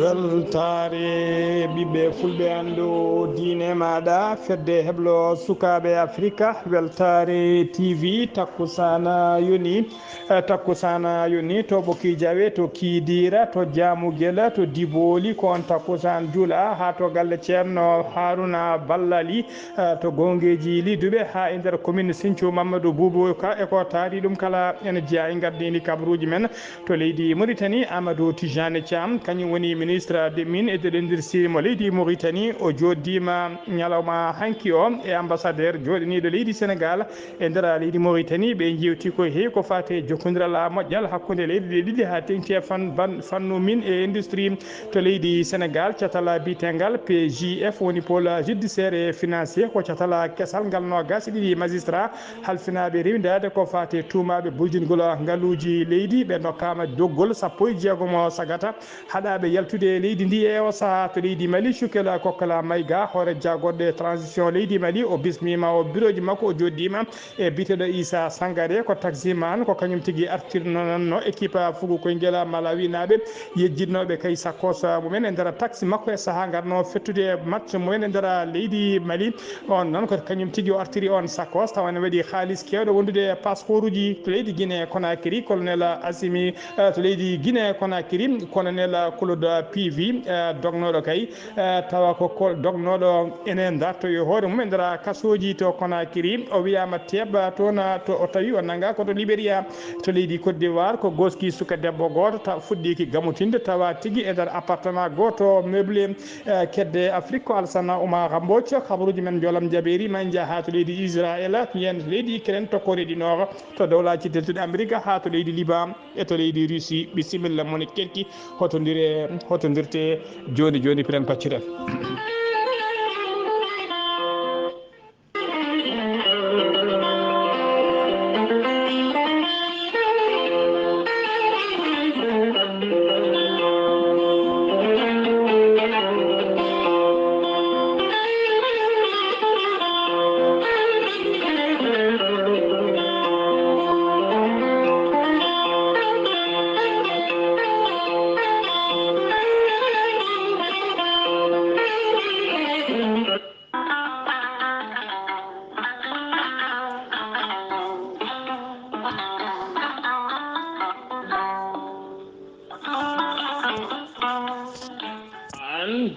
weltare ɓiɓɓe fulɓe andu diine maɗa fedde heblo sukaɓe africa weltare tv takkusana yoni to ɓoki diawe to kidira to jamuguela to diboli ko on takkusan juula ha to galle ceerno haruna ballali to gongueji liduɓe ha e nder commune Sinthiou Mamadou Boubou Ka e ko taari ɗum kala ene jeeya e gardini kabaruji men to leydi Mauritanie Amadou Tijane Thiam kañum woni ministre des mines et de l'industrie mo leydi Mauritanie o joddima ñalawma hanki o e ambassadeur joɗaniɗo leydi Sénégal e nder leydi Mauritanie ɓe jewti ko heewi ko fate jokkodiral moƴƴal hakkude leydi ɗe ɗiɗi ha tengti e fannu mine et industrie to leydi Sénégal catala bitengal PJF woni pôle judiciaire et financier ko catala kesal ngal nogas ɗiɗi magistrat halfinaɓe rewidade ko fate tumaɓe boljingol ngaaluji leydi ɓe dokkama doggol sappo e jeegomo sagata haɗaɓe yaltude leydi ndi e o saaha to leydi Mali Cukkela Kokkala Mayga hoore jagorɗe transition leydi Mali o bismima o bureau ji makko o joddima e biteɗo Issa Sangare ko taximan ko kañum tigui artirnonno équipe fugu koyguel Malawi naɓe yejjitnoɓe kay sakkos mumen e nder taxi makko e saaha garno fettude match mumen e nder leydi Mali on noon ko kañum tigui o artiri on sakkos tawa ne waɗi haalis kewɗo wondude passeport uji to leydi Guinée Conakry colonel Assimi to leydi Guinée Conakry colonel Claude PV dognoɗo kay tawa ko dognoɗo ene darto e hoore mum e nder kasoji to Conakry o wiyama teɓa toon to o tawi o nanga koto Libéria to leydi Côte d'Ivoire ko goski suka debbo goto taw fuɗɗiki gamutinde tawa tigui e nder appartement goto meublé kedde Afrique ko Alassane Oumar Mbodj habaruji men jolam jaɓeri ma jaa ha to leydi Israël yen to leydi Ukraine to Corée du Nord to dowlaji teltuɗe Amérique ha to leydi Liban e to leydi Russie bisimilla moni kenki hotodirte joni piren paccira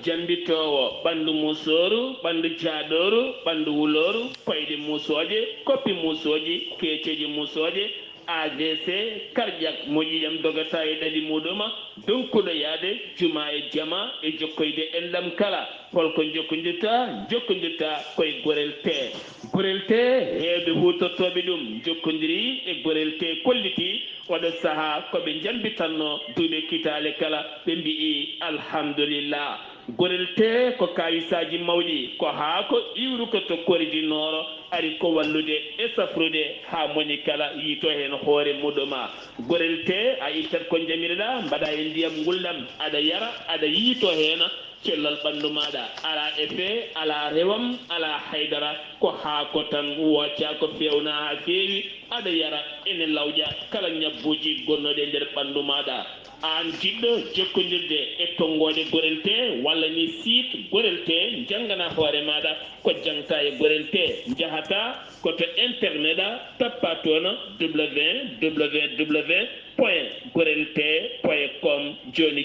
jambitowo ɓandu musoru ɓandu jaɗoru ɓandu wuloru koyɗe musoje koppi musoji keceji musoje AVC cardiaque moƴƴiyam dogata e ɗaɗi muɗuma donkuɗo yaade juma e jama e jokkoyde enɗam kala holko jokkodirta koye gorel te hewɓe hutortoɓe ɗum jokkodiri e gorel te kolliti oɗo saaha koɓe jambitanno duuɓe kitale kala ɓe mbi'i alhamdulillah gorel te ko kayisaji mawɗi ko haa ko iwru ko to koridinoro ari ko wallude e safrude ha moni kala yiito hen hoore muɗuma gorel te a ittat ko jamireɗa mbaɗa e ndiyam gulɗam aɗa yara aɗa yiito hen cellal ɓandu maɗa ala effet ala rewam ala haydara ko haako tan wocca ko fewna ha feewi aɗa yara ene lawƴa kala ñabbuji gonnoɗe e nder ɓandu maɗa an jiɗɗo jokkodirde e tonggode gorel te walla ni site gorel te janggana hoore maɗa ko jangta e gorel te jahata koto internet a tappa toon www.gorelte.com joni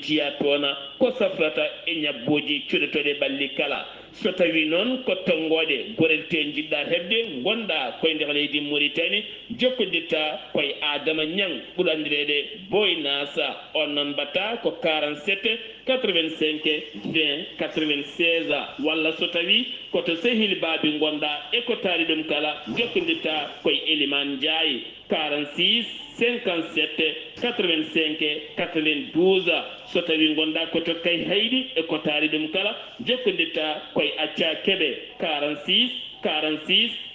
jiya toon ko safrata e ñabbuji cuɗotoɗe ɓalli kala so tawi noon ko tonggode gorel te jiɗɗa hebde gonɗa koye nder leydi Mauritanie jokkodirta koye Adama Niang ɓuuri andirede Boy Nasa on noon mbatta ko 47 85 20 96 walla so tawi koto sehil baabi gonɗa e ko taari ɗum kala jokkodirta koye Elimane Ndiaye 46 57 85 92 so tawi gonɗa koto kay hayɗi e ko taari ɗum kala jokkodirta koye Acca Keɓe 46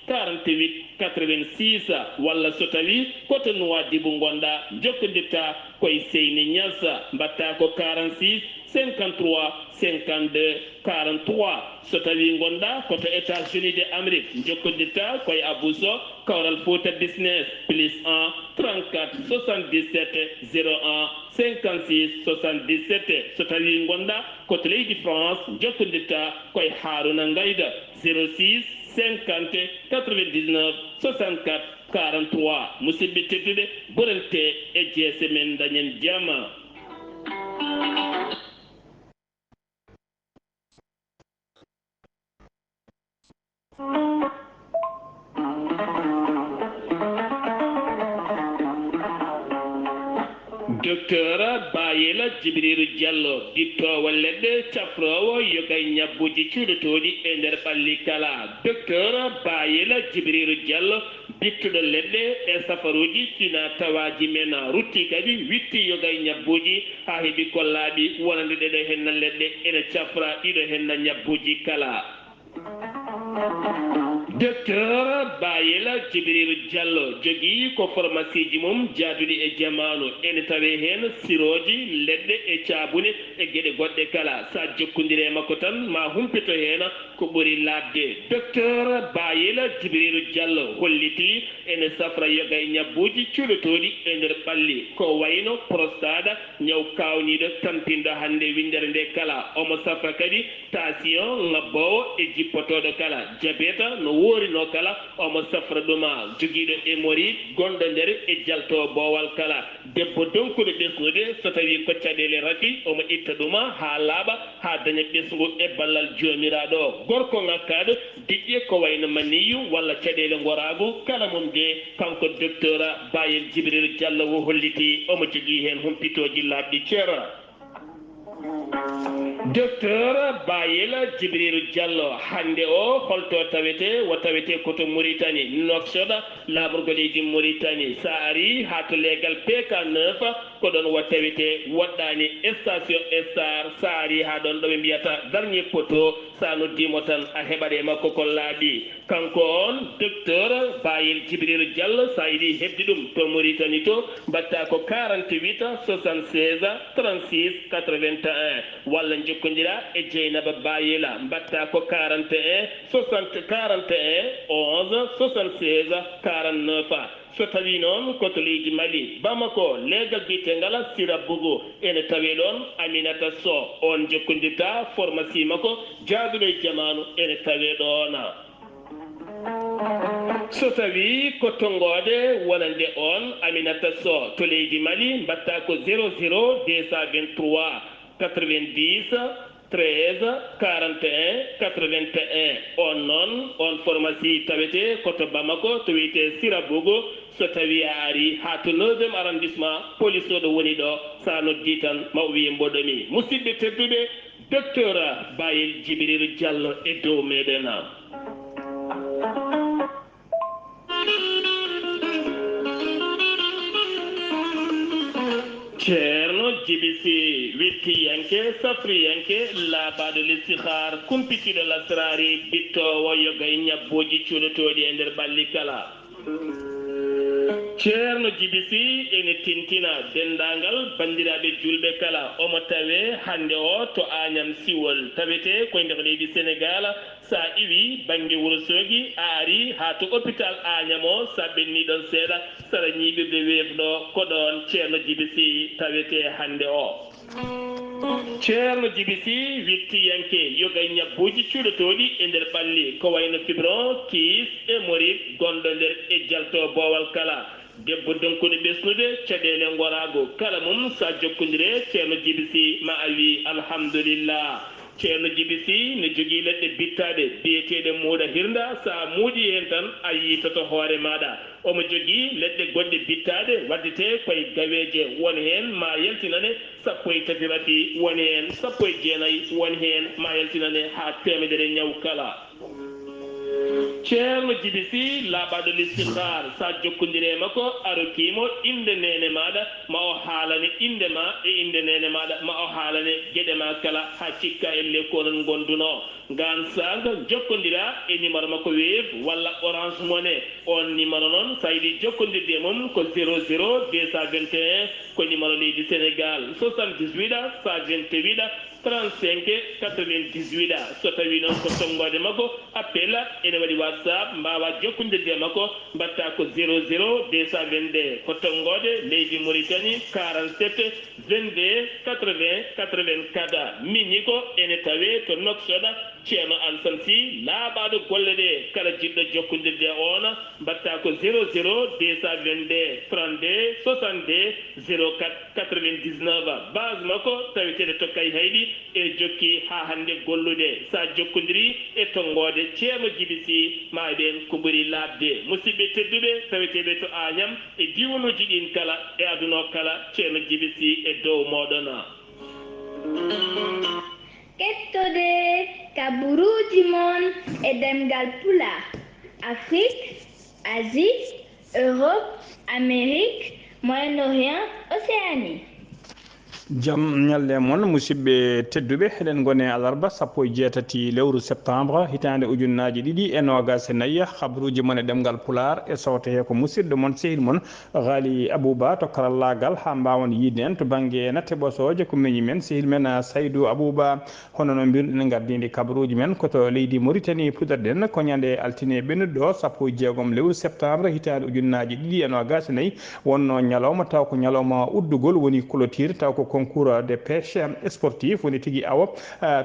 48 86 walla so tawi koto Nouadhibou gonɗa jokkodirta koye Seyni Niassa mbatta ko 46 53 52 43 so tawi gonɗa koto États-Unis d'Amérique jokkodirta koye Abou Sow Kawral Fouta Business plus 1 34 77 01 56 77 so tawi gonɗa koto leydi France jokkodirta koye Harouna Ngayda 06 50 99 64 43 musidɓe tedduɓe borelte e jeese men dañen jama. Docteur Bayela Djibril Diallo dittowo leɗɗe cafrowo yogay ñabbuji cuuɗotoɗi e nder ɓalli kala. Docteur Bayela Djibril Diallo bittuɗo leɗɗe e safaruji sina tawaji men rutti kadi witti yogay ñabbuji ha heeɓi kollaɓi wonande ɗeɗo henna leɗɗe ene cafra ɗiɗo henna ñabbuji kala. Docteur Bayela Djibril Diallo jogii ko pharmacie ji mum jaaduɗi e jamanu ene tawe hen siroji leɗɗe e caabune e gueɗe goɗɗe kala sa jokkondiri makko tan ma humpito hen ko ɓuri labde. Docteur Bayela Djibril Diallo holliti ene safra yoga e ñabbuji cuuɗotoɗi e nder ɓalli ko wayno prostate ñaw kawniɗo tampinɗo hande windere nde kala omo safra kadi tension ngabbowo e jippotoɗo kala diabète no worino kala omo safra ɗuma joguiɗo hémorroïde gonɗo nder e jalto bowal kala debbo donkuɗo ɓesnude so tawi ko caɗele raki omo itta ɗuma ha laaɓa ha daña ɓesgu e ballal jomiraɗo o gorko ngakkaɗo diƴƴe ko wayno maniyu walla caɗele goragu kala mum de kanko docteur Bayel Djibril Diallo wo holliti omo jogui hen humpitoji labɗi ceera. Docteur Bayela Djibril Diallo hande o holto tawete wo tawete koto Mauritanie Nouakchott lamorgo leydi Mauritanie sa ari ha to legal PK9 ko ɗon wo tawete woɗɗani station star sa ari ha ɗon ɗo ɓe mbiyata dernier poteau sa noddimo tan a heɓaɗe makko ko laaɓi kanko on docteur Bayel Djibril Diallo sa yiɗi hebdi ɗum to Mauritanie to mbatta ko 48 76 36 81 walla jokkodira e Dieynaba Bayela mbatta ko 41 60 41 11 76 49 so tawi noon koto leydi Mali Bamako legal bitegal Sira Bougou ene tawe ɗon Aminata Sow on jokkodirta pharmacie makko jaaduɗo e jamanu ene tawe ɗon so tawi ko tongode wonande on Aminata Sow to leydi Mali mbatta ko 00 223 90 13 41 81 on noon on pharmacie tawete koto Bamako to wiyete Sira Bougou so tawi a ari ha to 9e arrondissement police oɗo woni ɗo sa noddi tan ma o wiye mboɗomi musidɓe tedduɓe docteur Bayel Djibril Diallo e dow meɗen ceerno jibisi wittiyanke safriyanke laabaɗo listihar kumpitiɗo lasrari bittowo yogay ñabboji cuuɗotoɗi e nder ɓalli kala ceerno jibisi ene tintina dendagal bandiraɓe julɓe kala omo tawe hande o to Agnam Siwol tawete koye nder leydi Sénégal sa iwi banggue Wourossogui a ari ha to hôpital Agnam o sa ɓenni ɗon seeɗa sara ñiɓirde weefɗo ko ɗon ceerno jibisi tawete hande o ceerno jibisi wittiyanke yogay ñabbuji cuuɗotoɗi e nder ɓalli ko wayno fibron kiis e morit gonɗo nder e jalto bowal kala debbo donkuɗo ɓesnude caɗele gorago kala mum sa jokkodire ceerno jibisi ma a wi alhamdulillah ceerno jibisi ne jogui leɗɗe bittaɗe biyeteɗe muuɗa hirda sa muuɗi hen tan a yitoto hoore maɗa omo jogui leɗɗe goɗɗe bittaɗe waddete koye gaweje woni hen ma yaltinane sappo e tati rati woni hen sappo e jeenayyi woni hen ma yaltinane ha temedere ñaw kala ceerno jibisi laaɓaɗo listihar sa jokkodire makko arokimo inde nene maɗa ma o haalane indema e inde nene maɗa ma o haalane gueɗe ma kala ha cikka elle konon gonduno ngan sanga jokkondira e numéro makko Wave walla Orange Money on numéro noon sa yiɗi jokkondirde mum ko 00 221 ko numéro leydi Sénégal 78 128 35 98 so tawi noon ko tonggode makko appel ene waɗi WhatsApp mbawa jokkodirde makko mbatta ko 00 222 ko tonggode leydi Mauritanie 47 22 80 84 minni ko ene tawe to Noksoɗa ceerno Alassane Sy laaɓaɗo golle ɗe kala jiɗɗo jokkodirde on mbatta ko 00 222 32 62 04 99 base makko tawiteɗe tokkay hayɗi e jokki ha hande gollude sa jokkodiri e tonggode ceerno Djiby Sy ma ɓen ko ɓuuri labde musidɓe tedduɓe taweteɓe to Agnam e diwanuji ɗin kala e aduna kala ceerno Djiby Sy e dow moɗon kettude kaburuji mon e demgal pula Afrique, Asie, Europe, Amérique, Moyen-Orient, Océanie. jam ñalle mon musidɓe tedduɓe eɗen gone alarba 17 lewru septembre hitande ujunnaji ɗiɗi e nogas e nayyi habaruji mon e ɗemgal pular e sawte he ko musidɗo mon sehil mon Ghali Abouba to karallagal ha mbawon yiide en to banggue natte ɓosoje ko meñi men sehil men Saydou Abouba hono no mbirɗen gardidi kabaruji men koto leydi Mauritanie puɗɗorɗen ko ñande altine ɓennuɗo 16 lewru septembre hitande ujunnaji ɗiɗi e nogas e nayyi wonno ñalawma taw ko ñalawma uddugol woni clôture taw ko concours de pêche sportif woni tigui awo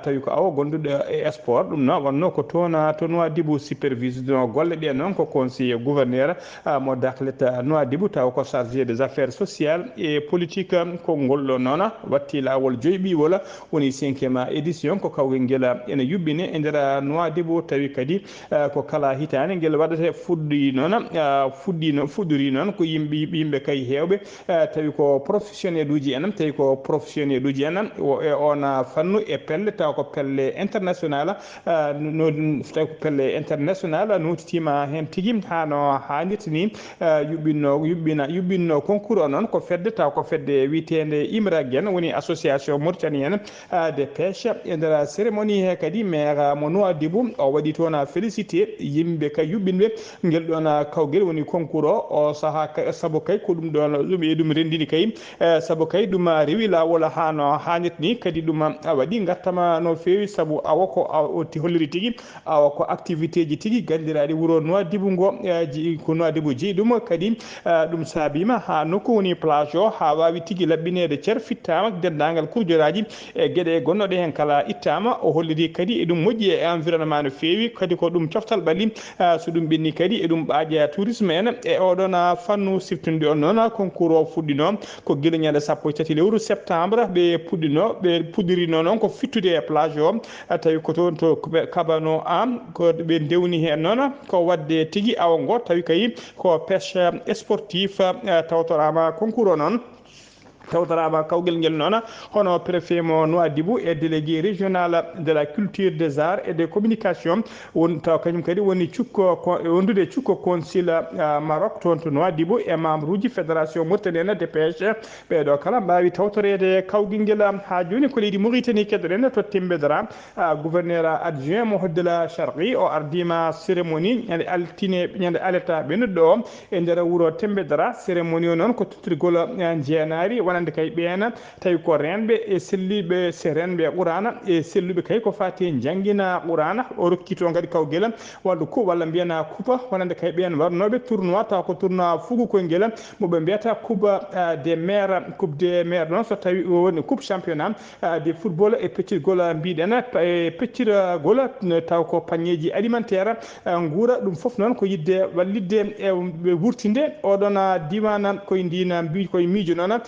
tawi ko awo gonduɗo e sport ɗum noon wonno ko toon Nouadhibou supervise no golle ɗe noon ko conseiller gouverneur mo Dakhlet Nouadhibou taw ko chargé des affaires sociales et politique ko ngolɗo noon watti lawol joyɓiwol woni 5e édition ko kawgel ngel ene yuɓɓine e nder Nouadhibou tawi kadi ko kala hitande ngel waɗate fuɗɗori noon ko yimɓe kay hewɓe tawi ko professionnel uji en tawi ko professionnel uji en e on fannu e pelle taw ko pelle international tawi ko pelle international notitima hen tigui hano hannirta ni yuɓɓinno concours o noon ko fedde taw ko fedde witende Imraguen woni association mauritanienne de pêche e nder cérémonie he kadi maire mo Nouadhibou o waɗi toon félicité yimɓe kay yuɓɓinɓe guel ɗon kawguel woni concours o saaha saabu kay ko ɗum ɗon ɗum rendini kay saabu kay ɗum rewi lawol hano hannirta ni kadi ɗum waɗi gattama no fewi saabu awa ko holliri tigui awa ko activité ji tigui gandiraɗi wuuro Nouadhibou ngo ko Nouadhibou jeeyi ɗum kadi ɗum saabima ha nokku woni plage o ha wawi tigui laɓɓinede ceer fittama dendagal kurjoraji e gueɗe gonnoɗe hen kala ittama o holliri kadi e ɗum moƴƴi e environnement no fewi kadi ko ɗum coftal ɓalli so ɗum ɓenni kadi e ɗum ɓaaje tourisme en e oɗon fannu siftude on noon concours o fuɗɗino ko guila ñande 13 lewru septembre ɓe puɗɗirino noon ko fittude e plage o tawi ko toon to kabano ko ɓe dewni hen noon ko wadde tigui awa ngo tawi kay ko pêche sportif tawtorama concours o noon tawtorama kawgel ngel noon hono préfet mo Nouadhibou et délégué régional de la culture des arts et des communications won taw kañum kadi woni wondude cukko consul Maroc toon to Nouadhibou e membre uji fédération mauritanienne de pêche ɓeɗo kala mbawi tawtorede kawgel ngel ha joni ko leydi Mauritanie keɗoɗen to Tembédara gouverneur adjoint mo Hoddala Charqi o ardima cérémonie ñande altine ñande alata ɓennuɗo o e nder wuuro Tembédara cérémonie o noon ko tottirgol jeenari wonande kay ɓeena tawi ko renɓe e selliɓe se renɓe qurana e selluɓe kay ko fati jangguina qurana o rokkito kadi kawguel walla ko walla mbiyana coupe wonande kay ɓen warnoɓe tournoi taw ko tournoi fugu koyguel moɓe mbiyata coupe des maires noon so tawi woni coupe championnat de football e peccirgol mbiɗen e peccirgol taw ko pagneji alimentaire guura ɗum foof noon ko yidde wallidde e wurtinde oɗon diwan koye ndina koye miijo noon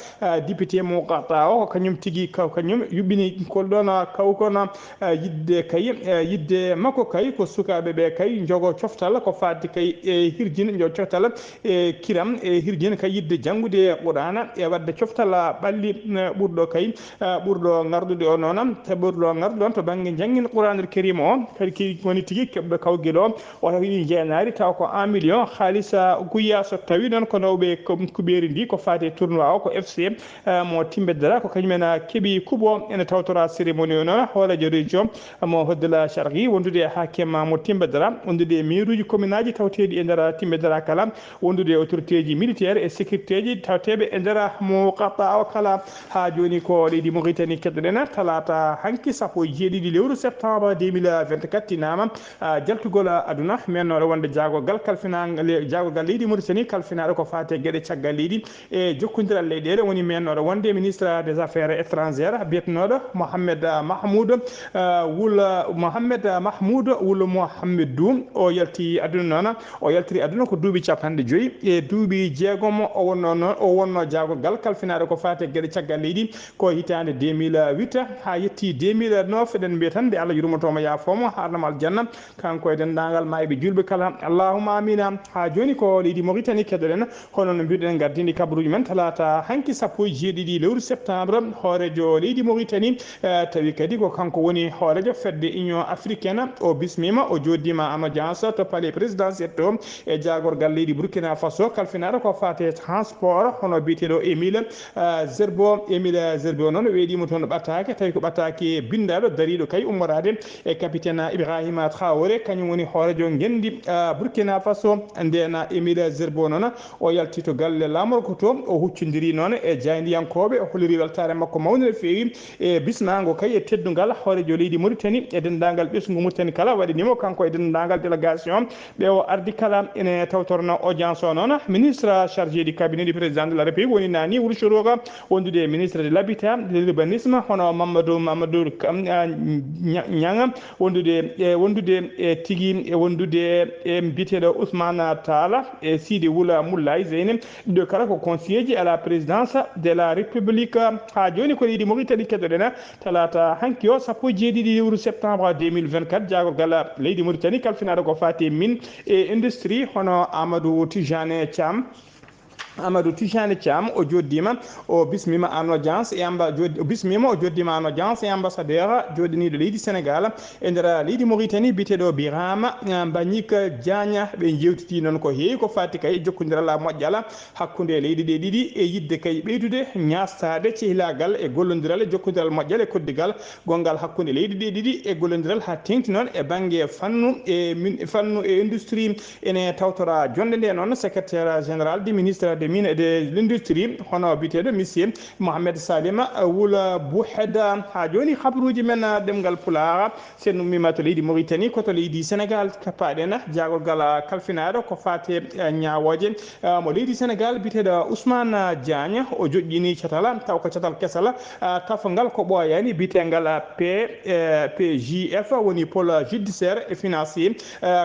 député mo gata o kañum tigui kañum yuɓɓini kolɗon kawkono yidde makko kay ko sukaɓeɓe kay jogo coftal ko fadde kay e hirjine jo coftal e kiram e hirjine kay yidde janggude qur'ana e wadde coftal ɓalli ɓurɗo kay ɓurɗo gardude o noon te ɓurɗo gardude on to banggue jangguin qur'anul karim o kadi woni tigui keɓɓe kawguel o wiɗi jeenari taw ko 1 million haalisa guya so tawi noon ko nawɓe kuɓeri ndi ko fate tournoi o ko FC mo timbedara ko kañumena keɓi kuɓo ene tawtora cérémonie o noon hoolajo région mo hoddala sharqi wondude hakema mo timbedara wondude miruji commune aji tawteɗi e nder timbedara kala wondude autorité ji militaire et sécurité ji tawteɓe e nder mo qatta o kala ha joni ko leydi Mauritanie keddoɗen talata hanki sappo e jeeɗiɗi lewru septembre 2024 tinama jaltugol aduna mennoɗo wonde jagogal kalfinagal jagogal leydi Mauritanie kalfinaɗo ko fate gueɗe caggal leydi e jokkodiral leyɗele woni mennoɗo wonde ministre des affaires étrangères biyetenoɗo Mohamed Mahmoud Wul Mohamedou o yalti aduna noon o yaltiri aduna ko duuɓi 50 e duuɓi jeegom o wonno jagogal kalfinaɗo ko fate gueɗe caggal leydi ko hitande 2008 ha yetti 2009 eɗen mbiya tan nde Allah yurmotomo yafomo harnamo aljanna kanko e dendagal mayɓe julɓe kala allahumma amina ha joni ko leydi Mauritanie keddoɗen hono no mbiɗen gardini kabaruji men talata hanki sappo e jeeɗiɗi lewru septembre hoorejo leydi Mauritanie tawi kadi ko kanko woni hoorejo fedde union africaine o bismima o joddima en audience to palais présidentiel to e jagorgal leydi Burkina Faso kalfinaɗo ko fate transport hono biyeteɗo Émile Zerbo noon weeɗima toon ɓattake tawi ko ɓattake bindaɗo dariɗo kay ummorade e capitaine Ibrahima Traoré kañum woni hoorejo gendi Burkina Faso ndena Émile Zerbo noon o yalti to galle lamorko to o huccodiri noon e jaydiyankoɓe o holiri weltare makko mawde no fewi e bismago kay e teddugal hoorejo leydi Mauritanie e dendagal ɓesgu Mauritanie kala waɗinimo kanko e dendagal délégation ɓe o ardi kala ene tawtorno audience o noon ministre chargé du cabinet du président de la république woni nani Wourochoroga wondude ministre de l'habitat de l'urbanisme hono Mamadou Niang wondude tigui e wondude biteɗo Ousmane Talla e Sidi Wula Moulay Zeyne ɗo kala ko conseiller ji à la présidence de la république ha joni ko leydi Mauritanie keddoɗen talata hanki o sappo jeeɗiɗi lewru septembre 2024 jagorgal leydi Mauritanie kalfinaɗo ko fati mine et industrie hono Amadou Tijane Thiam o joddima o bismima en audience e ambassadeur joɗaniɗo leydi Sénégal e nder leydi Mauritanie biteɗo Birama Mbagnick Diagne ɓe jewtiti noon ko heewi ko fati kay jokkodiral moƴƴal hakkude leydi ɗe ɗiɗi e yidde kay ɓeydude ñastade cehilagal e gollodiral e jokkodiral moƴƴal e koddigal gongal hakkude leydi ɗe ɗiɗi e gollodiral ha tengti noon e banggue fannu e industrie ene tawtora jonde nde noon secrétaire général du ministre des mines et de l'industrie hono biteɗo monsieur Mohamed Salima Wula Bouheda ha joni habruji men demgal Pulaar sen ummima to leydi Mauritanie koto leydi Sénégal kappaɗen jagorgal kalfinaɗo ko fate ñawoje mo leydi Sénégal biteɗo Ousmane Diagne o joƴƴini catal taw ko catal kesal tafangal ko ɓoyani bitegal PJF woni pôle judiciaire et financier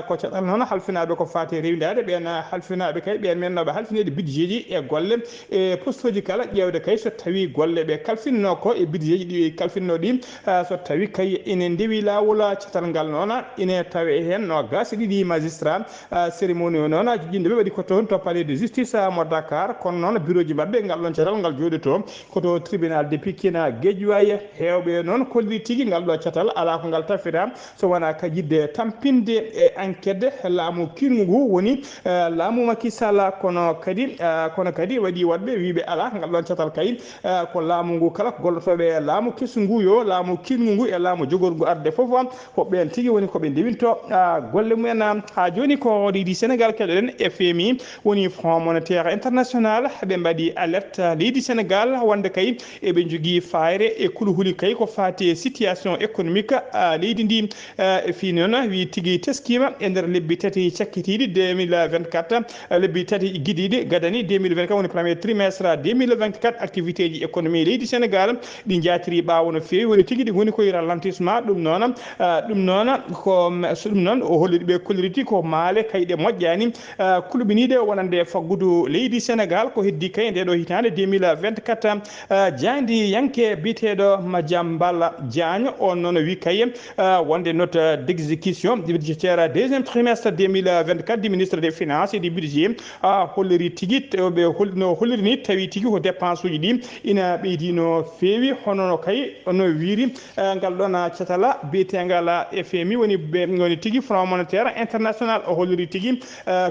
ko catal noon halfinaɓe ko fate rewidade ɓen halfinaɓe kay ɓen mennoɓe halfinede budget ji e golle e poste ji kala ƴewde kay so tawi golle ɓe kalfinno ko e budget ji ɗi kalfinno ɗi so tawi kay ene ndewi lawol catal ngal noon ine tawe hen no gasi ɗiɗi magistrat cérémonie o noon jinde ɓe waɗi ko toon to palais de justice mo Dakar kono noon bureau ji mabɓe ngal ɗon catal ngal joɗito koto tribunal de Pikine Guédiawaye hewɓe noon kolli tigui ngal ɗo catal ala ko ngal tafira so wona ka yidde tampinde e enquête laamu kirgu ngu woni laamu Macky Sall kono kadi waɗi waɗɓe wiɓe ala ngal ɗon catal kay ko laamu ngu kala ko gollotoɓe laamu kesu ngu yo laamu kirgu ngu e laamu jogorgu arde foof ko ɓen tigui woni koɓe ndewinto golle mumen ha joni ko leydi Sénégal keɗoɗen FMI woni Fonds monétaire international ɓe mbaɗi alerte leydi Sénégal wonde kay eɓe jogui fayre e kuluhuli kay ko fati situation économique leydi ndi fi noon wi tigui teskima e nder lebbi tati cakkitiɗi 2024 lebbi tati guidiɗi gadani 2024 woni premier trimestre 2024 activité ji économie leydi Sénégal ɗi jatiri ɓawo no fewi woni tigui ɗi goni koye ralentissement ɗum noon o holliɗiɓe kolliriti ko maale kayɗe moƴƴani kulɓiniɗe wonande faggudu leydi Sénégal ko heddi kay nde ɗo hitande 2024 jandi yanke biteɗo Madiambal Diagne on noon wi kay wonde note d'exécution budgétaire deuxième trimestre 2024 du ministre des finances et du budget holliri tigui ɓe no holliri ni tawi tigi ko dépense uji ɗi ina ɓeydi no feewi hono no kay no wiiri ngal ɗon catala biyetegal FMI woni tigi Fonds monétaire international o holliri tigi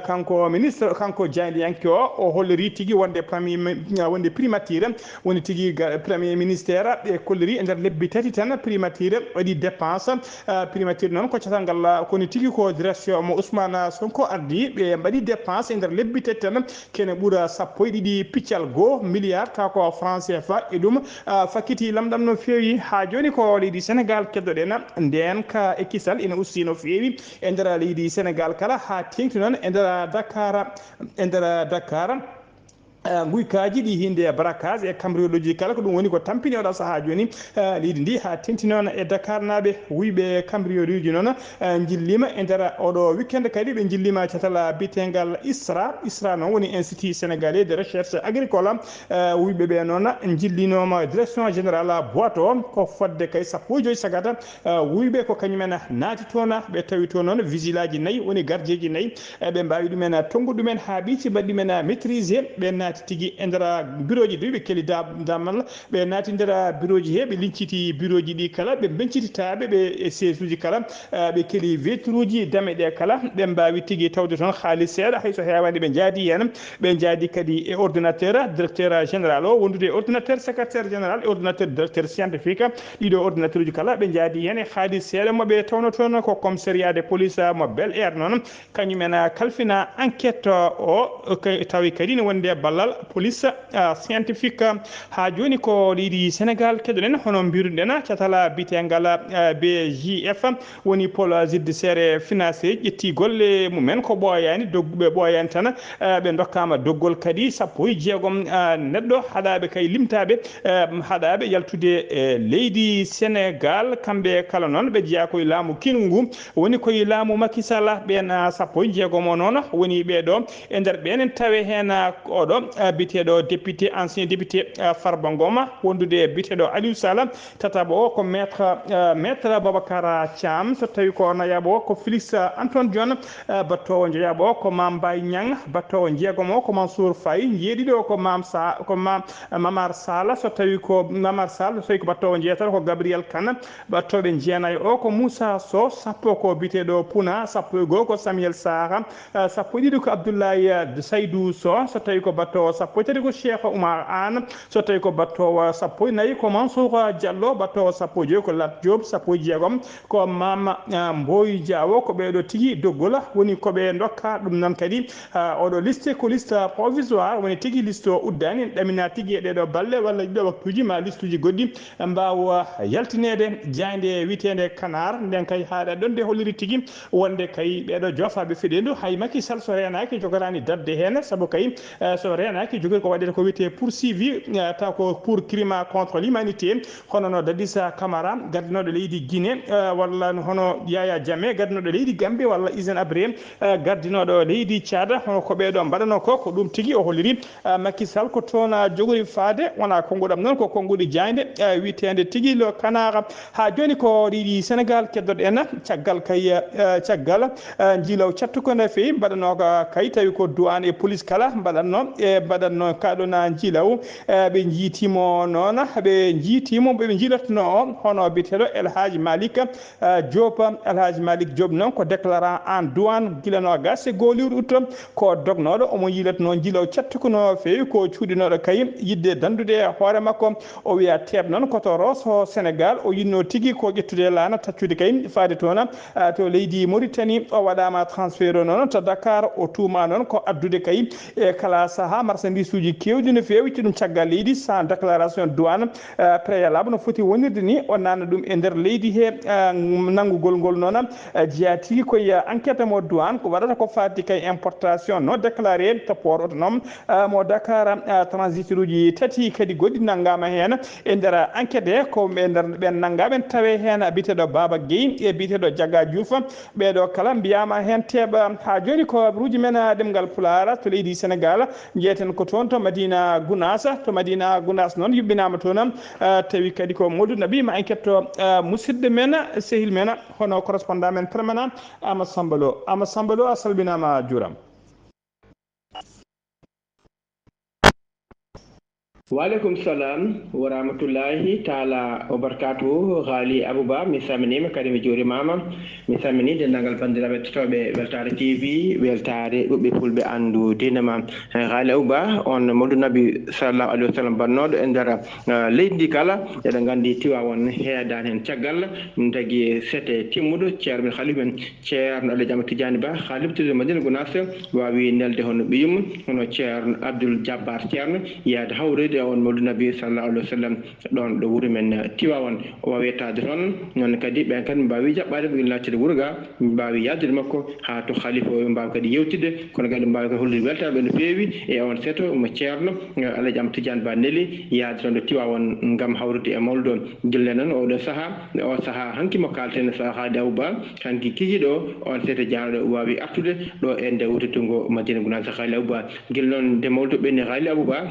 kanko ministre kanko Diandiyanke o holliri tigi wonde primature woni tigi premier ministère ɓe kolliri e nder lebbi tati tan primature waɗi dépense primature noon ko catal ngal koni tigi ko direction mo Ousmane Sonko ardi ɓe mbaɗi dépense e nder lebbi tati tan kene ɓuura 12 milliard taw ko franc CFA e ɗum fakkiti lamɗam no feewi ha joni ko leydi Sénégal keddoɗen nden ka e kisal ina usti no feewi e nder leydi Sénégal kala ha tengti noon e nder Dakar guykaji ɗi hinde braquage e cambriologie kala ko ɗum woni ko tampini oɗo saaha joni leydi ndi ha tengti noon e Dakar naɓe wuyɓe cambrioliji noon jillima e nder oɗo weekend kadi ɓe jillima catala bitegal ISRA noon woni institut sénégalais de recherche agricole wuyɓe ɓe noon jillinoma direction générale boîte o ko fodde kay 15 sagata wuyɓe ko kañumen naati toon ɓe tawi to noon vigile nayi woni gardieji nayi ɓe mbawi ɗumen tongude ɗumen ha ɓiici mbaɗi ɗumen maîtrisé ɓe naati tigi e nder bureau ji ɗi ɓe keeli damal ɓe naati nder bureau ji he ɓe linciti bureau ji ɗi kala ɓe bencititaɓe ɓe e siège uji kala ɓe keeli vitre uji dame ɗe kala ɓe mbawi tigi tawde toon haalis seeɗa hayso hewande ɓe jaadi hen ɓe jaadi kadi e ordinateur directeur général o wondude e ordinateur secrétaire général e ordinateur directeur scientifique ɗiɗo ordinateur uji kala ɓe jaadi hen e haalis seeɗa moɓe tawno toon ko commissariat de police mo Bel Air noon kañumen kalfina enquête o tawi kadi ne wonde ballal police scientifique ha joni ko leydi Sénégal keɗoɗen hono mbiruɗen catala bitegal BJF woni pôle judiciaire financier ƴetti golle mumen ko ɓooyani ɓe ɓooyani tan ɓe dokkama doggol kadi 16 neɗɗo haɗaɓe kay limtaɓe haɗaɓe yaltude leydi Sénégal kamɓe kala noon ɓe jeeya koye laamu kinu ngu woni koye laamu Macky Sall ɓen 16 o noon woni ɓeɗo e nder ɓenen tawe hen oɗo biteɗo député ancien député Farba Ngom wondude biteɗo Aliou Sall tataɓo o ko maître Babacar Thiam so tawi ko nayaɓo o ko Félix Antoine Diome battowo jeeyaɓo o ko Mame Mbaye Niang battowo jeegom o ko Mansour Faye jeeɗiɗo ko Mamar Sall so tawi ko Mamar Sall so tawi ko battowo jeetato ko Gabriel Kane battoɓe jeenayo o ko Moussa Sow sappo ko biteɗo Pouna sappo e goho ko Samuel Sarr sappo e ɗiɗi ko Abdoulaye Saydou Sow so tawi ko battowo sappo e tati ko Cheikh Oumar Anne so tawi ko battowo sappo e nayyi ko Mansour Diallo battowo sappo e joyi ko Lat Diop sappo e jeegom ko Mame Boye Diawo ko ɓeɗo tigui doggol woni koɓe dokka ɗum noon kadi oɗo liste ko liste provisoire woni tigui liste o uddani ɗamina tigui e ɗeɗo balle walla ɗiɗo waktuji ma liste uji goɗɗi mbawa yaltinede jayde witede Kanar nden kay haɗa ɗon de holliri tigui wonde kay ɓeɗo jofaɓe feɗendu hay Macky Sall so renaki jogorani dadde hen saabu kay so renaki jogori ko waɗete ko wiyete poursuivi taw ko pour crime contre l'humanité hono no Dadissa Camara gardinoɗo leydi Guinée walla hono Yaya Jammeh gardinoɗo leydi Gambie walla Hissène Habré gardinoɗo leydi Tchad hono ko ɓeɗo mbaɗano ko ɗum tigui o holliri Macky Sall ko toon jogori faade wona konguɗam noon ko konguɗi jayde witede tigui le Canard ha joni ko leydi Sénégal keddoɗo en caggal kay caggal jiilaw cattuko no fewi mbaɗano kay tawi ko douane e police kala mbaɗanno kaɗona jiilaw ɓe jiitimo noon ɓe jiilatno o hono biteɗo Elhaji Malick Diop noon ko déclarant en douane guilano gas goo lewru août ko dognoɗo omo yiilatno jiilaw cattuko no fewi ko cuuɗinoɗo kay yidde dandude hoore makko o wiya teeb noon koto Rosso Sénégal o yinno tigui ko ƴettude laana taccude kay faade toon to leydi Mauritanie o waɗama transfert noon to Dakar o tuuma noon ko addude kay e kala saaha marchandise uji kewɗi no fewi ci ɗum caggal leydi sans déclaration douane préalable no foti wonirde ni o nanna ɗum e nder leydi he nanggugol ngol noon jeeya tigui koye enquête mo douane ko waɗata ko fadde kay importation non déclaré to port autonome mo Dakar transitaire uji tati kadi goɗɗi nanggama hen e nder enquête he ko ɓe nder ɓen nanggaɓe tawe hen biteɗo Baba Gueye e biteɗo Diaga Diouf ɓeɗo kala mbiyama hen teeɓa ha joni ko ruuji men ɗemgal Pulaar to leydi Sénégal jeeten ko toon to Madina Gounass noon yuɓɓinama toon tawi kadi ko Modou Nabi ma enquête to musidɗo men sehil men hono correspondant men permanent Amadou Samba Lo a salminama a juurama. Walaikum salam wa rahmatullahi ta'ala wa barakatuhu ghali abouba mi salminima kadi mi juurimama mi salmini dendagal bandiraɓe tetoɓe weltare tv weltare ɓuɓɓe fulɓe andu dina ma ghali abouba on mawdu nabi sallallahu alaihi wasallam bannoɗo e nder leydi ndi kala eɗen gandi Tiwawon heedani hen caggal min tagui sete timmuɗo ceerno men khalifa men ceerno Allah Jama Tidiani Ba haliftude Madina Gounass wawi nelde hono ɓiyum hono ceerno Abdoul Jabbar ceerno yaade hawrede on mawlud nabi sallallahu alaihi wasallam ɗon ɗo wuuro men Tiwawon o wawi yettade toon noon kadi ɓen kadi mbawi jaɓɓade ɓe lattude wuuro ga mbawi yaddude makko ha to khalifa o mbawi kadi yewtide kono kadi mbawi kadi hollude weltaɓe no feewi e on seeto mo ceerno Allah Jama Tidiani Ba neeli yaade toon ɗo Tiwawon gam hawrude e mawlude on gille noon oɗo saaha hanki mo kalten saaha Dawba hanki kikiɗo on seeto janoɗo wawi artude ɗo e nde wuttudungo Madina Gounass Ghali Abouba gil noon nde mawludo ɓenni Ghali Abouba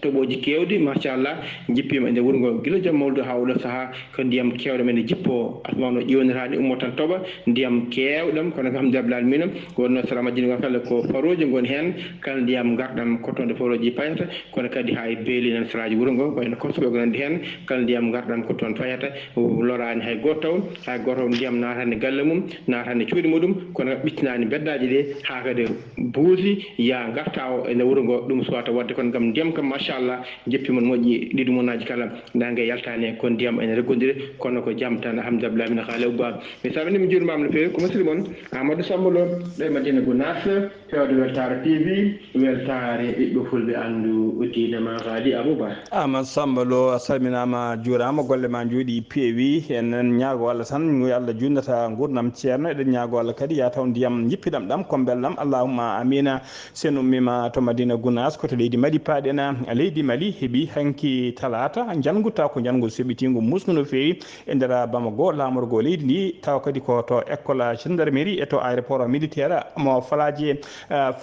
toɓoji kewɗi machallah jippima e nde wuuro ngo gila joom mawludo ha oɗo saaha ko ndiyam kewɗam ene jippo asmawno ƴewnirani ummo tan toɓa ndiyam kewɗam kono alhamdulillah alamin wonno sara Madina kala ko faroji goni hen kala ndiyam garɗam kottonde faroji payata kono kadi hay beeli nan saraji wuuro ngo wayno kosoɓe ko nandi hen kala ndiyam garɗam ko toon fayata lorani hay goto taw ndiyam natani galle mum natani cuuɗi muɗum kono ɓittinani beddaji ɗe ha kadi buusi ya garta o ene wuuro ngo ɗum suwata wadde kono gam ndiyam kam machallah jeppi mon moƴƴi ɗiɗi monaji kala nangue yaltani kono ndiyam ene reggodiri kono ko jaam tan alhamdulillah min Ghali Abouba mi salmini mi juurimama no fewi ko musidɗo moon Amadou Samba Lo ɗo e Madina Gounass fewde weltare tv weltare ɓiɓɓe fulɓe andu diine ma Ghali Abouba. Amadou Samba Lo a salminama juurama golle ma jooɗi peewi enen ñaago Allah tan yo Allah jundata gurdam ceerno eɗen ñaago Allah kadi ya taw ndiyam jippiɗam ɗam ko belɗam allahumma amina sen ummima to Madina Gounass koto leydi Mali paaɗena leydi Mali heeɓi hanki talata janguta ko jangu seɓitigo musnu no fewi e nder Bamako lamorgo leydi ndi taw kadi ko to école gendarmerie e to aéroport militaire mo falaji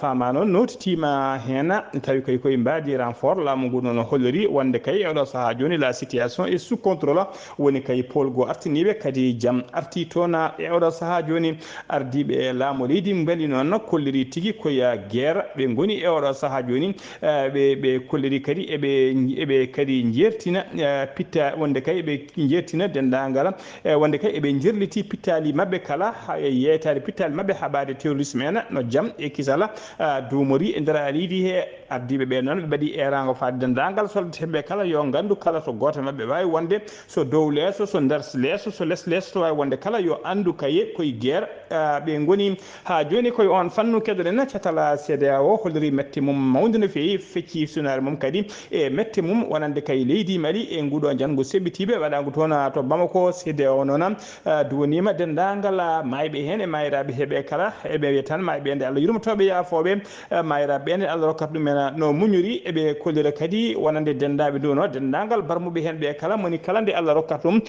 fama noon notitima hen tawi kay koye mbadi renfort laamu ngu noon holliri wonde kay oɗo saaha joni la situation est sous contrôle woni kay polgo artiniɓe kadi jaam arti toon e oɗo saaha joni ardiɓe laamu leydi mbali noon kolliri tigui koye guerre ɓe goni e oɗo saaha joni ɓe kolliri kadi eɓe kadi jertina pitta wonde kay eɓe jertina dendagal wonde kay eɓe jirliti pittali mabɓe kala yeytade pittali mabɓe haɓade terrorisme en no jaam e kisala duumori e nder leydi he ardiɓe ɓe noon ɓe mbaɗi erago fade dendagal soldateɓe kala yo gandu kala to goto mabɓe wawi wonde so dow leeso so nder leeso so less leeso to wawi wonde kala yo andu kaye koye guerre ɓe goni ha joni koye on fannu keɗoɗen catala CEDEAO holliri mette mum mawde no fewi fecci sunare mum kadi e mette mum wonande kay leydi Mali e nguɗo janggo seɓɓitiɓe waɗago toon to Bamako CEDEAO noon duwanima dendagal mayɓe hen e mayiraɓe heeɓe kala eɓe wiya tan mayɓe nde Allah yurmotoɓe yafoɓe mayiraɓe nde Allah rokkata ɗumen no muñori eɓe kollira kadi wonande dendaɓe duno dendagal barmuɓe hen ɓe kala moni kala nde Allah rokkata ɗum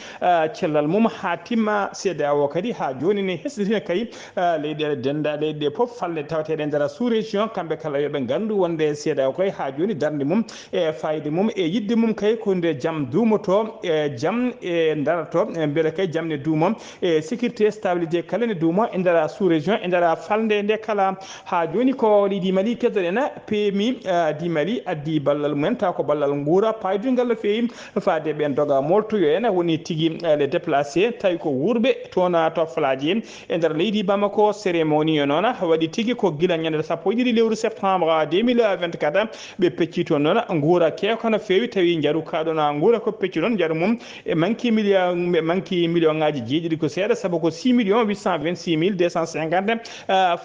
cellal mum ha timma CEDEAO kadi ha joni ne hesɗitina kay leyɗele denda leyɗe foof falle tawateɗe nder sous région kamɓe kala yoɓe gandu wonde CEDEAO koye ha joni darde mum e fayide mum e yidde mum kay ko nde jaam duumoto e jaam e darato beele kay jaam ne duumo e sécurité stabilité kala ne duumo e nder sous région e nder falde nde kala ha joni ko leydi Mali keddoɗen PMI di Mali addi ballal mumen taw ko ballal guura paydungal no fewi faade ɓen doga moltoyo en woni tigui les déplacé tawi ko wurɓe toon to falaji e nder leydi Bamako cérémonie noon waɗi tigui ko guila ñande sappo e ɗiɗi lewru septembre 2024 ɓe pecci toon noon guura kewka no fewi tawi jaaru kaɗon guura ko pecci noon jaaru mum e manki million ngaji jeeɗiɗi ko seeɗa saabu ko 6 826 250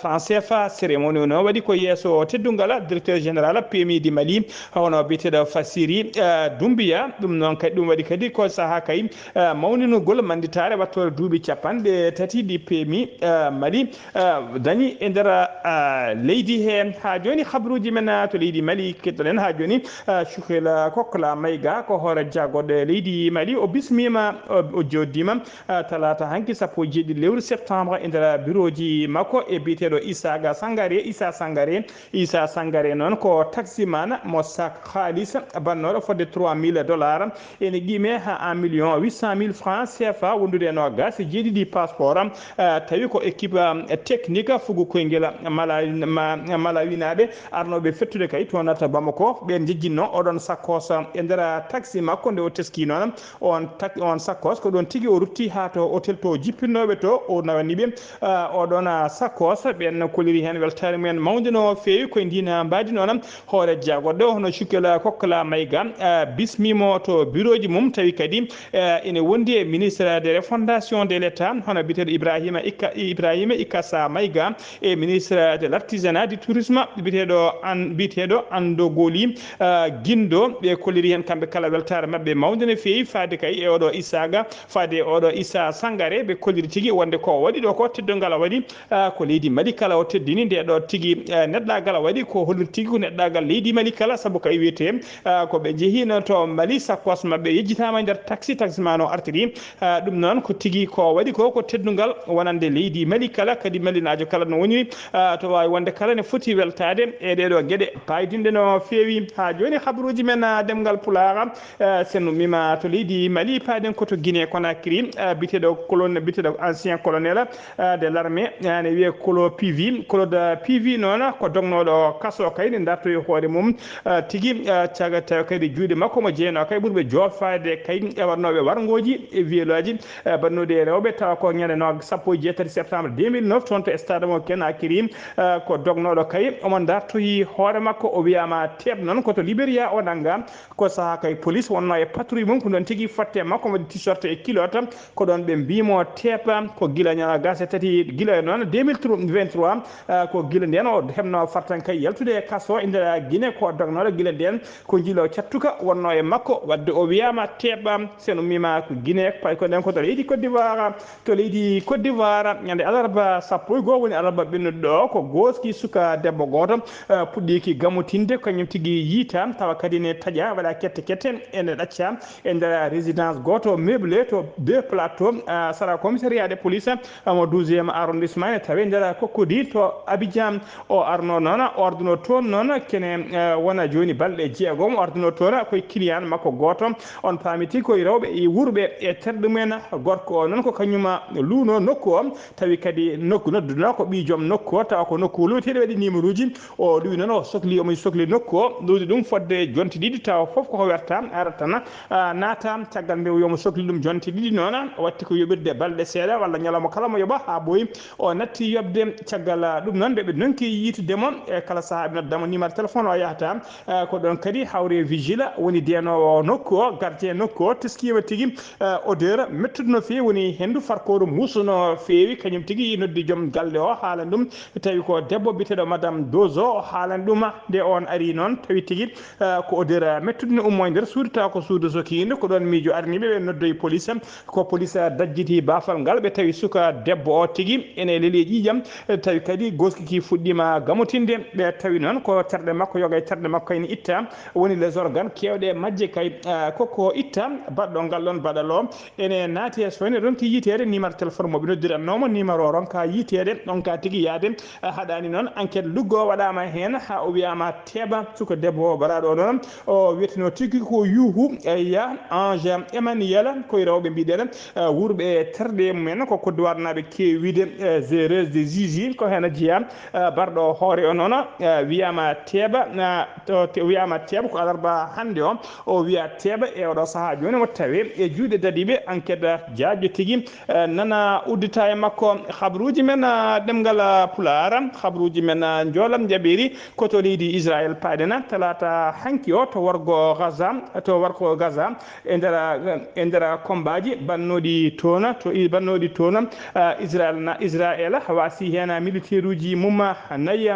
francs CFA cérémonie noon waɗi ko yesso teddungal directeur général PMI di Mali hono biteɗo Fassiri Doumbia ɗum noon kadi ɗum waɗi kadi ko saaha kay mawninugol manditare wattore duuɓi capanɗe tati ɗi PMI Mali dañi e nder leydi he ha joni habruji men to leydi Mali kettoɗen ha joni Choukhela Kokla Mayga ko hoore jaggoɗo leydi Mali o bismima o joddima talata hanki sappo e jeeɗiɗi lewru septembre e nder bureau ji makko e biteɗo Issa Sangare noon ko taximan mo sak halis bannoɗo fodde $3000 ene qime ha 1,800,000 francs CFA wondude no gas jeeɗiɗi passeport tawi ko équipe technique fugu koyngel malawinaɓe arnoɓe fettude kay to nata Bamako ɓe en jejjinno oɗon sakkos e nder taxi makko nde o teski noon on sakkos ko ɗon tigi o rutti ha to hôtel to jippinnoɓe to o nawaniɓe oɗon sakkos ɓen koliri hen weltare mumen mawde no feewi koye ndina mbadi noon hoore jagoɗɗo hono cukkela kokkola mayga bismimo to bureau ji mum tawi kadi ene wondi e ministre de refondation de l' état hono biteɗo ibrahima ikasa mayga e ministre de l' artisanat du tourisme biteɗo andogoli guindo ɓe kolliri hen kamɓe kala weltare mabɓe mawde no feewi faade kay e oɗo isaga faade oɗo issa sangare ɓe kolliri tigui wonde ko waɗi ɗo ko teddongal a waɗi ko leydi mali kala o teddini nde ɗo tigui neɗɗagal a waɗi ko holliri tigui ko neɗɗagal leydi mali kala saabu kay wiyete ko ɓe jeehino to mali sakkos mabɓe yejjitama e nder taxi man o artiri ɗum noon ko tigui ko waɗi ko teddugal wonande leydi mali kala kadi malinajo kala no woniri to wawi wonde kala ne foti weltade e ɗeɗo gueɗe paydinde no feewi ha joni habaruji men demgal pulara sen ummima to leydi mali paaden koto Guinée Conakry biteɗo ancien colonel de l' armée ne wiye Claude Pivi noon ko dognoɗo kaso kay ne dartoyi hoore mum tigui caga taw kadi juuɗe makko mo jeeyno kay ɓuurɓe jofade kay warnoɓe wargoji e violoji bannude rewɓe tawa ko ñande 17 septembre 2009 toon to stade mo Conakry ko dognoɗo kay omon dartoyi hoore makko o wiyama teeb noon koto Libéria o nanga ko saaha kay police wonno e patrouille mum ko ɗon tigui fatte makko waɗi t-shirt e kilote ko ɗon ɓe mbimo teepa ko guila gase tati guila noon 2023 ko guila nden o hebno fartan kay yaltude e kaso e nder Guinée ko dognoɗo guila nden ko jilo cattuka wonno e makko wadde o wiyama teeɓa sen ummima ko Guinée pay ko nden ko to leydi Côte d'Ivoire ñande alarba 11 woni alarba ɓennuɗo ɗo ko goski suka debbo goto puɗɗiki gamutinde kañum tigui yiita tawa kadi ne taaƴa waɗa kette ene ɗacca e nder résidence goto meublé to 2 plateau sara commissariat de police mo 12e arrondissement ne tawi nder Cocody to Abidjan o arno noon orduno toon noon kene wona joni balɗe jeegom orduno toon koye client makko goto on paamiti koye rewɓe e wurɓe e terɗe mumen gorko o noon ko kañuma luuno nokku o tawi kadi nokku nodduno ko ɓi joom nokku o tawa ko nokku luuteɗe waɗi numéro uji o luwi noon o sohli omo sohli nokku o luwdi ɗum fodde jonte ɗiɗi tawa foof koko werta arata tan naata caggal nde yomo sohli ɗum jonte ɗiɗi noon watti ko yoɓirde balɗe seeɗa walla ñalawma kala mo yoɓa ha ɓooyi o natti yobde caggal ɗum noon ɓeɓe donki yitudemo e kala saaha ɓe noddamo numéro téléphone o yahata ko ɗon kadi hawre vigile woni denowo nokku o gardien nokku o teskima tigui odeur mettude no feewi woni hendu farkoru muusu no feewi kañum tigui noddi joom galle o haalan ɗum tawi ko debbo biteɗo madame Dozo haalan ɗum nde on ari noon tawi tigui ko odeur mettude no ummo e nder suudu tawa ko suudu sokinde ko ɗon miijo arniɓe ɓe noddoyi police ko police dajjiti bafal ngal ɓe tawi suka debbo o tigui ene leeli ƴiƴam tawi kadi goskiki fuɗɗima gamotinde ɓe tawi noon ko terɗe makko yoga e terɗe makko ene itta woni les organes kewɗe majje kay koko itta baɗɗo ngal ɗon baɗalo ene naati e so ene ronki yitede numéro téléphone moɓe noddirannomo numéro o ronka yitede ɗonka tigui yaade haɗani noon enquête luggo waɗama hen ha o wiyama teeɓa suka debbo o baɗaɗo noon o wiyeteno tigui ko yuhu ya Ange Emmanuel koye rewɓe mbiɗen wurɓe terɗe mumen ko Côte d'Ivoire naɓe kewi wiide géreuse de Gigi ko hen jeeya barɗo hoore o noon wiyama teeɓa ko alarba hande o wiya teeɓa e oɗo saaha joni mo tawe e juuɗe dadiɓe enquête jaajo tigui nana uddita e makko habaruji men ɗemgal pulara habaruji men joolam jaɓiri koto leydi Israël paɗena talata hanki o to wargo Gaza e nder combat ji bannoɗi toon Israël wasi hen militaire uji mum nayyi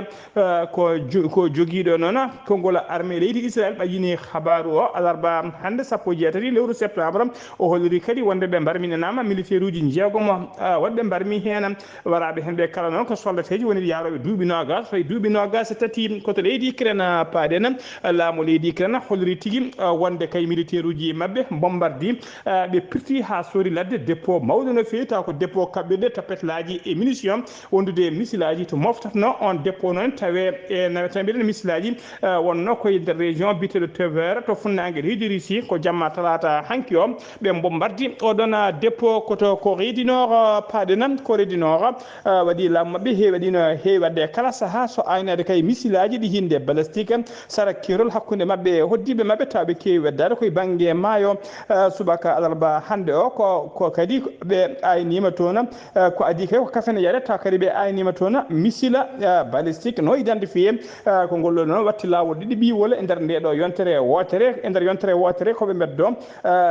ko joguiɗo noon konngol armée leydi Israël ɓayini habaru o alarba hande 16 lewru septembre o holliri kadi wonde ɓe mbarminanama militaire uji jeegomo wonɓe mbarmi hen waraɓe hen ɓe kala noon ko soldateji woni yaroɓe duuɓi nogas fayi duuɓi nogas tati koto leydi Ukraine paaɗen laamu leydi Ukraine holliri tigui wonde kay militaire uji mabɓe bombardi ɓe pirti ha sori ladde dépôt mawɗo no fewi taw ko dépôt kaɓɓirɗe topetlaji e munition wondude missilaji to moftatno on dépôt noon tawe e nawetaɓeɗen missilaji wonno koye nder région biteɗo Tver to funnague leydi Russie ko jamma talata hanki o ɓe bombardi oɗon dépôt koto Corée du Nord paaɗena Corée du Nord waɗi laamu mabɓe heewi wadde kala saaha so aynade kay missilaji ɗi hinde balistique sara dara kerol hakkunde mabbe hoddibe mabbe tabe kewi weddare koy bangi maayo subaka alarba hande o ko kadi be aynima tona ko adi kay ko kafene yarata kadi be aynima tona misila balistique no identifié ko gollo non watti lawol didi bi wala e der ndedo yontere wotere ko be meddo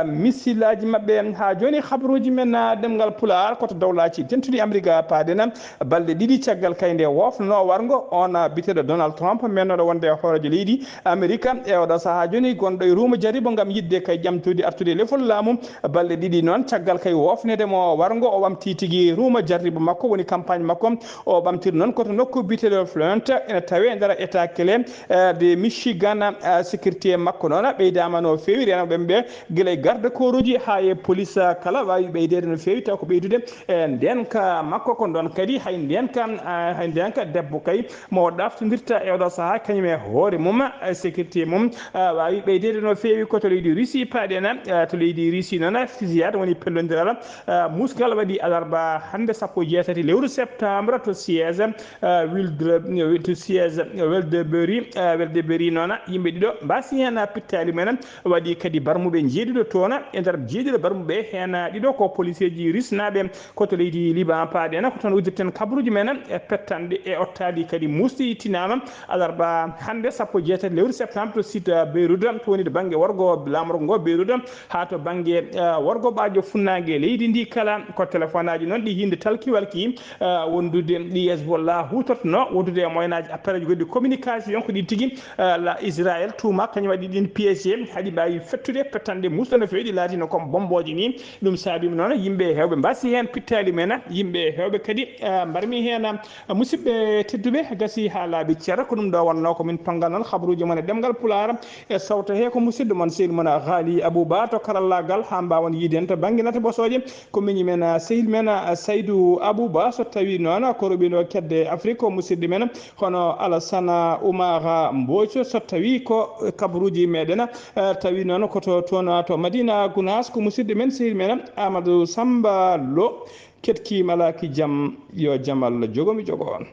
misilaji mabbe ha joni khabruji men demgal pular ko to dawlaci tentudi america padena balde didi caggal kayde wofno wargo on bitedo Donald Trump menno wonde horejo leydi america e odo saha joni gondo e ruma jaribo ngam yidde kay jamtude artude lefol lamu balde didi non caggal kay wofnede mo wargo o wamti tigi ruma jaribo makko woni campagne makko o bamtir non ko to nokku bitedo Flint ene tawe ndara état clé de Michigan sécurité makko non beydama no fewi reno bembe gilay garde koruji ha e police kala wawi beydede no fewi taw ko beydude den ka makko ko don kadi hay den ka debbo kay mo daftodirta e odo saha kanyum e hoore mum sécurité mum wawi beydede no fewi ko to leydi Russie padena to leydi Russie non fusillade woni pellondiral muskal wadi alarba hande sappo jeetati lewru septembre to siège Weldebury non yimbe dido basi hen pittali men wadi kadi barmube jeedido tona e der jeedido barmube hen dido ko policier ji risnabe ko to leydi Liban padena ko ton uddirten kabruji men e pettande e ottadi kadi musti tinama alarba hande sappo jeetati lewru septembre to site Beirut to woni de bange wargo lamro ngo Beirut ha to bange wargo baajo funnange leydi ndi kala ko téléphone aji non di hinde talki walki wondude di Hezbollah hutotno wondude moyenaji appareil goddi communication ko di tigi la Israël tuma kanyum wadi din piège hadi bayi fettude pettande musdana feedi latino comme bomboji ni dum sabi non yimbe hewbe mbasi hen pittali mena yimbe hewbe kadi barmi hen musibbe teddube gasi halabi ciara ko dum do wonno ko min pangal non khabruji mon demgal pulara e sawta he ko musiddo mon seyil mon Ghali Abouba to karallagal ha mbawon yiden to banginata bosoje ko min men seyil men Saydou Abouba so tawi non ko robino kedde Afrique ko musidde men hono Alassana Oumar Mbodj so tawi ko kabruji medena tawi non ko to Madina Gounass ko musidde men seyil men Amadou Samba Lo ketki malaki jam yo jamal jogomi jogo on